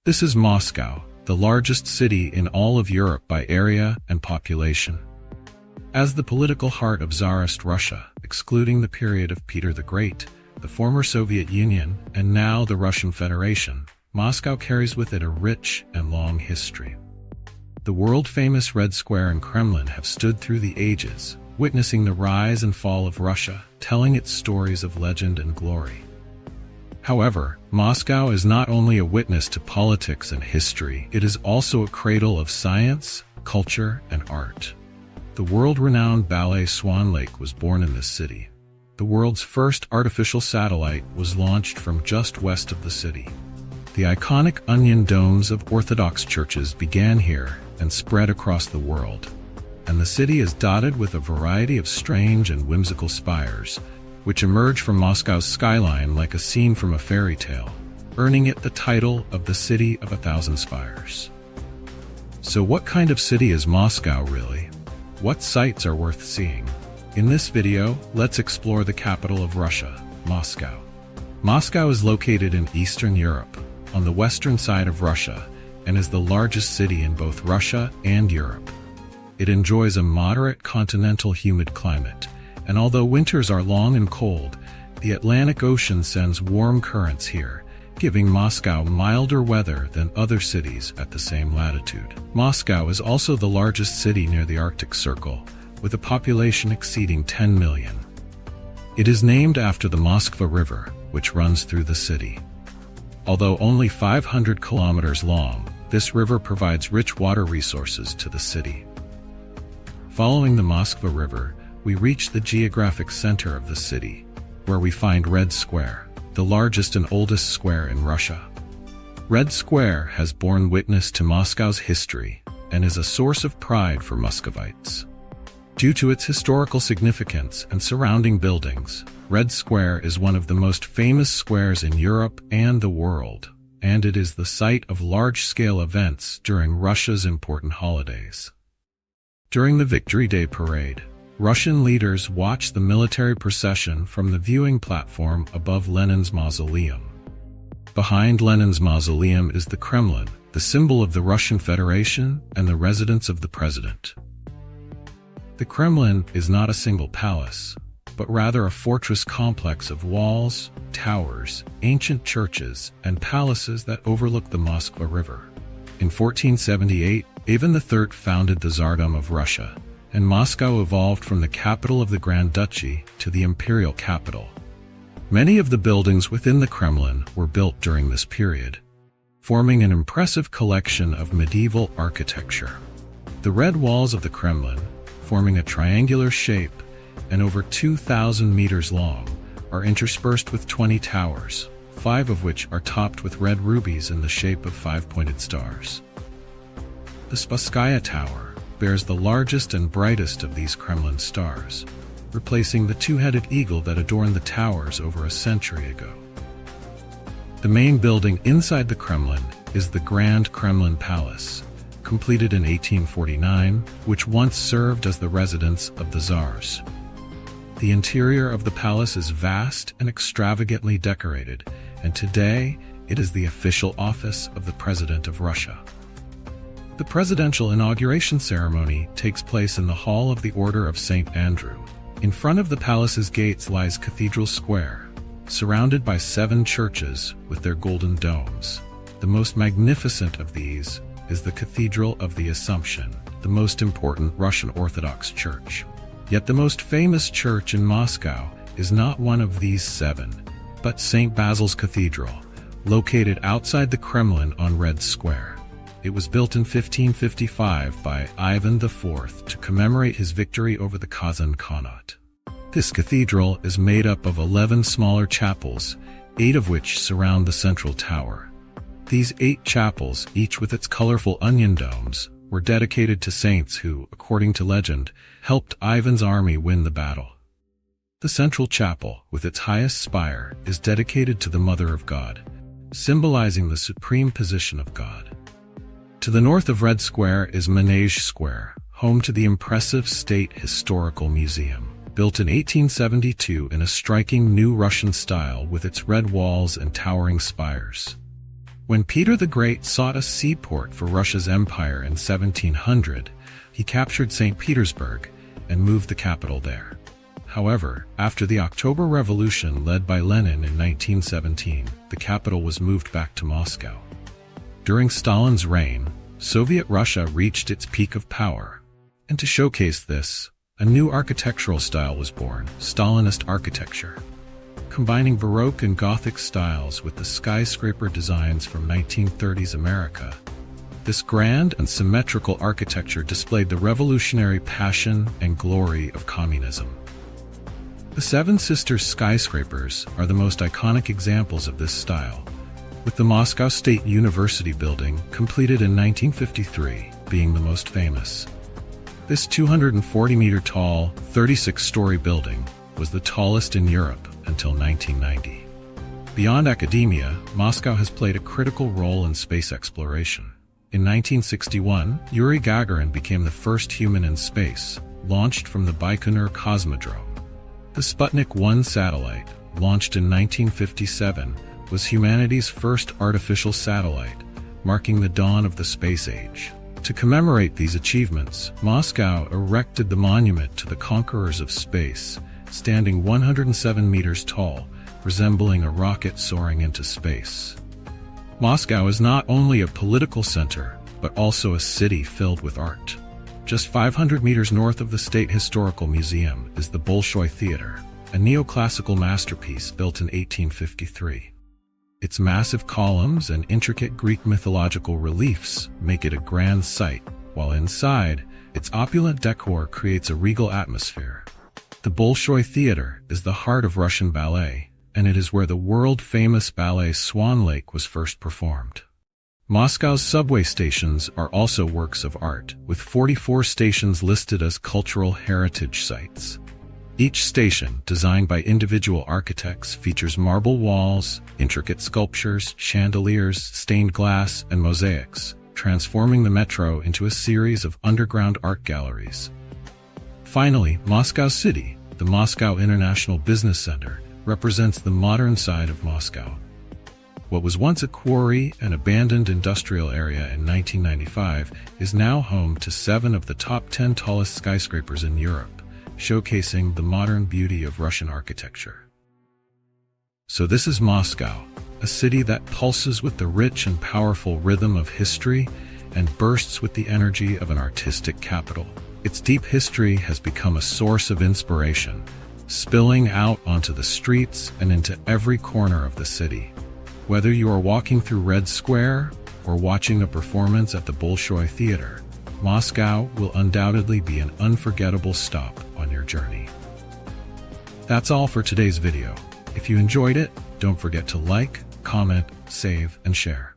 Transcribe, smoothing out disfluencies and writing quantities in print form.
This is Moscow, the largest city in all of Europe by area and population. As the political heart of Tsarist Russia, excluding the period of Peter the Great, the former Soviet Union, and now the Russian Federation, Moscow carries with it a rich and long history. The world-famous Red Square and Kremlin have stood through the ages, witnessing the rise and fall of Russia, telling its stories of legend and glory. However, Moscow is not only a witness to politics and history, it is also a cradle of science, culture, and art. The world-renowned ballet Swan Lake was born in this city. The world's first artificial satellite was launched from just west of the city. The iconic onion domes of Orthodox churches began here and spread across the world. And the city is dotted with a variety of strange and whimsical spires, which emerge from Moscow's skyline like a scene from a fairy tale, earning it the title of the City of a Thousand Spires. So what kind of city is Moscow really? What sights are worth seeing? In this video, let's explore the capital of Russia, Moscow. Moscow is located in Eastern Europe, on the western side of Russia, and is the largest city in both Russia and Europe. It enjoys a moderate continental humid climate, and although winters are long and cold, the Atlantic Ocean sends warm currents here, giving Moscow milder weather than other cities at the same latitude. Moscow is also the largest city near the Arctic Circle, with a population exceeding 10 million. It is named after the Moskva River, which runs through the city. Although only 500 kilometers long, this river provides rich water resources to the city. Following the Moskva River, we reach the geographic center of the city, where we find Red Square, the largest and oldest square in Russia. Red Square has borne witness to Moscow's history and is a source of pride for Muscovites. Due to its historical significance and surrounding buildings, Red Square is one of the most famous squares in Europe and the world, and it is the site of large-scale events during Russia's important holidays. During the Victory Day parade, Russian leaders watch the military procession from the viewing platform above Lenin's mausoleum. Behind Lenin's mausoleum is the Kremlin, the symbol of the Russian Federation and the residence of the president. The Kremlin is not a single palace, but rather a fortress complex of walls, towers, ancient churches, and palaces that overlook the Moskva River. In 1478, Ivan III founded the Tsardom of Russia, and Moscow evolved from the capital of the Grand Duchy to the imperial capital. Many of the buildings within the Kremlin were built during this period, forming an impressive collection of medieval architecture. The red walls of the Kremlin, forming a triangular shape and over 2,000 meters long, are interspersed with 20 towers, 5 of which are topped with red rubies in the shape of 5-pointed stars. The Spasskaya Tower bears the largest and brightest of these Kremlin stars, replacing the two-headed eagle that adorned the towers over a century ago. The main building inside the Kremlin is the Grand Kremlin Palace, completed in 1849, which once served as the residence of the Tsars. The interior of the palace is vast and extravagantly decorated, and today it is the official office of the President of Russia. The presidential inauguration ceremony takes place in the Hall of the Order of St. Andrew. In front of the palace's gates lies Cathedral Square, surrounded by 7 churches with their golden domes. The most magnificent of these is the Cathedral of the Assumption, the most important Russian Orthodox church. Yet the most famous church in Moscow is not one of these 7, but St. Basil's Cathedral, located outside the Kremlin on Red Square. It was built in 1555 by Ivan IV to commemorate his victory over the Kazan Khanate. This cathedral is made up of 11 smaller chapels, 8 of which surround the central tower. These 8 chapels, each with its colorful onion domes, were dedicated to saints who, according to legend, helped Ivan's army win the battle. The central chapel, with its highest spire, is dedicated to the Mother of God, symbolizing the supreme position of God. To the north of Red Square is Manege Square, home to the impressive State Historical Museum, built in 1872 in a striking new Russian style with its red walls and towering spires. When Peter the Great sought a seaport for Russia's empire in 1700, he captured St. Petersburg and moved the capital there. However, after the October Revolution led by Lenin in 1917, the capital was moved back to Moscow. During Stalin's reign, Soviet Russia reached its peak of power. And to showcase this, a new architectural style was born, Stalinist architecture. Combining Baroque and Gothic styles with the skyscraper designs from 1930s America, this grand and symmetrical architecture displayed the revolutionary passion and glory of communism. The Seven Sisters skyscrapers are the most iconic examples of this style, with the Moscow State University building completed in 1953 being the most famous. This 240-meter-tall, 36-story building was the tallest in Europe until 1990. Beyond academia, Moscow has played a critical role in space exploration. In 1961, Yuri Gagarin became the first human in space, launched from the Baikonur Cosmodrome. The Sputnik 1 satellite, launched in 1957, was humanity's first artificial satellite, marking the dawn of the space age. To commemorate these achievements, Moscow erected the monument to the conquerors of space, standing 107 meters tall, resembling a rocket soaring into space. Moscow is not only a political center, but also a city filled with art. Just 500 meters north of the State Historical Museum is the Bolshoi Theater, a neoclassical masterpiece built in 1853. Its massive columns and intricate Greek mythological reliefs make it a grand sight, while inside, its opulent decor creates a regal atmosphere. The Bolshoi Theater is the heart of Russian ballet, and it is where the world-famous ballet Swan Lake was first performed. Moscow's subway stations are also works of art, with 44 stations listed as cultural heritage sites. Each station, designed by individual architects, features marble walls, intricate sculptures, chandeliers, stained glass, and mosaics, transforming the metro into a series of underground art galleries. Finally, Moscow City, the Moscow International Business Center, represents the modern side of Moscow. What was once a quarry and abandoned industrial area in 1995 is now home to 7 of the top 10 tallest skyscrapers in Europe, showcasing the modern beauty of Russian architecture. So this is Moscow, a city that pulses with the rich and powerful rhythm of history and bursts with the energy of an artistic capital. Its deep history has become a source of inspiration, spilling out onto the streets and into every corner of the city. Whether you are walking through Red Square or watching a performance at the Bolshoi Theater, Moscow will undoubtedly be an unforgettable stop on your journey. That's all for today's video. If you enjoyed it, don't forget to like, comment, save, and share.